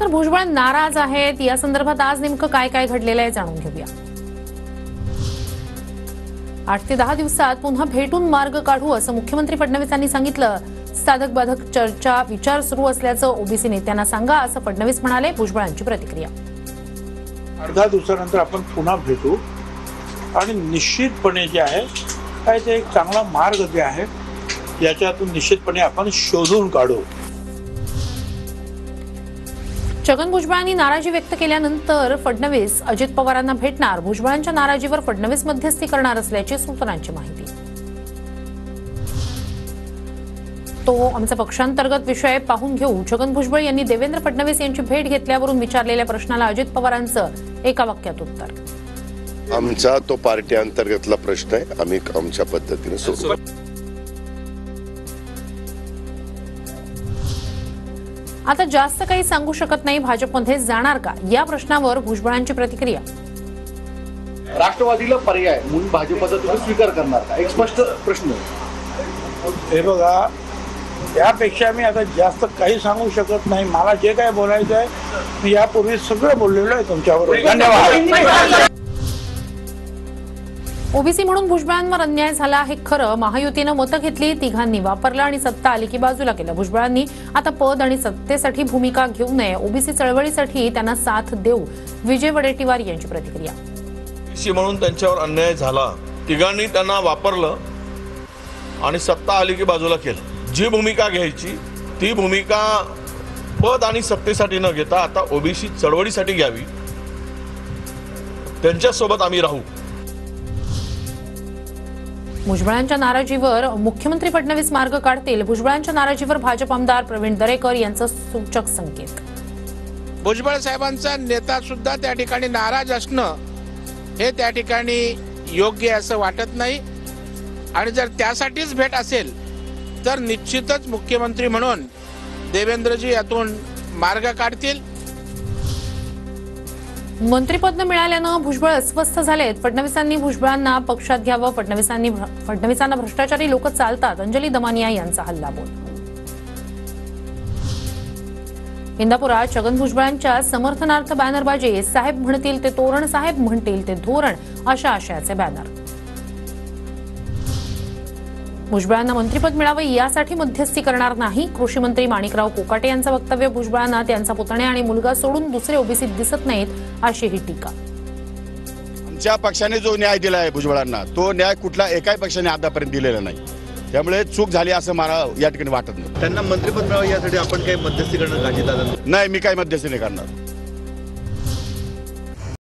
तर भुजबळ नाराज आहेत या संदर्भात आज नेमकं काय काय घडलेलं आहे जाणून घेऊया। 8 ते 10 दिवसात पुन्हा भेटून मार्ग काढू असं मुख्यमंत्री फडणवीसांनी सांगितलं। साधक बाधक चर्चा विचार सुरू असल्याचं ओबीसी नेत्यांना सांगा असं फडणवीस म्हणाले। भुजबळांची प्रतिक्रिया। 8-10 दिवसानंतर आपण पुन्हा भेटू आणि निश्चितपणे जे आहे काय ते एक चांगला मार्ग जे आहे याच्यातून निश्चितपणे आपण शोधून काढू। छगन भुजबळांनी नाराजी व्यक्त केल्यानंतर फडणवीस अजित पवारांना भेटणार। भुजबळांच्या नाराजीवर फडणवीस मध्यस्थी करणार असल्याची सूत्रांची माहिती। तो आमचा पक्षांतर्गत विषय पाहून घेऊ। छगन भुजबळ यांनी देवेंद्र फडणवीस यांची भेट घेतल्यावरून विचारलेल्या प्रश्नाला अजित पवारांचं एका वाक्यात उत्तर। आमचा तो पार्टी अंतर्गतला प्रश्न आहे, आम्ही आमच्या पद्धतीने सोडू। आता जास्त काही सांगू शकत नाही। भाजपमध्ये जाणार का या प्रश्नावर भुजबळांची प्रतिक्रिया। राष्ट्रवादीला पर्याय म्हणून भाजपचा तुम्ही स्वीकार करणार का, एक स्पष्ट प्रश्न। हे बघा, त्यापेक्षा मी आता जास्त काही सांगू शकत नाही। मला जे काय बोलायचं आहे मी यापूर्वी सगळं बोललेलो आहे तुमच्यावर। धन्यवाद। ओबीसी म्हणून भुजबळांवर अन्याय झाला हे खरं। महायुतीनं मतं घेतली, तिघांनी वापरलं आणि सत्ता आली की बाजूला केलं। भुजबळांनी आता पद आणि सत्तेसाठी भूमिका घेऊ नये। ओबीसी चळवळीसाठी त्यांना साथ देऊ। विजय वडेट्टीवार यांची प्रतिक्रिया। ओबीसी म्हणून त्यांच्यावर अन्याय झाला, तिघांनी त्यांना वापरलं आणि सत्ता आली की बाजूला केलं। जी भूमिका घ्यायची ती भूमिका पद आणि सत्तेसाठी न घेता आता ओबीसी चळवळीसाठी घ्यावी। त्यांच्यासोबत आम्ही राहू। भुजबळांच्या नाराजीवर मुख्यमंत्री फडणवीस मार्ग काढतील। भुजबळांच्या नाराजीवर भाजप आमदार प्रवीण दरेकर यांचं सूचक संकेत। भुजबळ साहेबांचा नेता सुद्धा त्या ठिकाणी नाराज असणं हे त्या ठिकाणी योग्य असं वाटत नाही आणि जर त्यासाठीच भेट असेल तर निश्चितच मुख्यमंत्री म्हणून देवेंद्रजी यातून मार्ग काढतील। मंत्रिपद न मिळाल्यानं भुजबळ अस्वस्थ झालेत। फडणवीसांनी भुजबळांना पक्षात घ्यावं। फडणवीसांना भ्रष्टाचारी लोक चालतात। अंजली दमानिया यांचा हल्लाबोल। इंदापुरात छगन भुजबळांच्या समर्थनार्थ बॅनरबाजी। साहेब म्हणतील ते तोरण, साहेब म्हणतील ते धोरण अशा आशयाचे बॅनर। भुजबळांना मंत्रिपद मिळावं यासाठी मध्यस्थी करणार नाही। कृषी मंत्री माणिकराव कोकाटे यांचं वक्तव्य। भुजबळांना त्यांचा पुतण्या आणि मुलगा सोडून दुसरे ओबीसी दिसत नाहीत अशी ही टीका। आमच्या पक्षाने जो न्याय दिला आहे भुजबळांना तो न्याय कुठला एकाही पक्षाने आतापर्यंत दिलेला नाही। त्यामुळे चूक झाली असं मला या ठिकाणी वाटत नाही। त्यांना मंत्रिपद मिळावं यासाठी आपण काही मध्यस्थी करणार का? नाही, मी काही मध्यस्थी नाही करणार।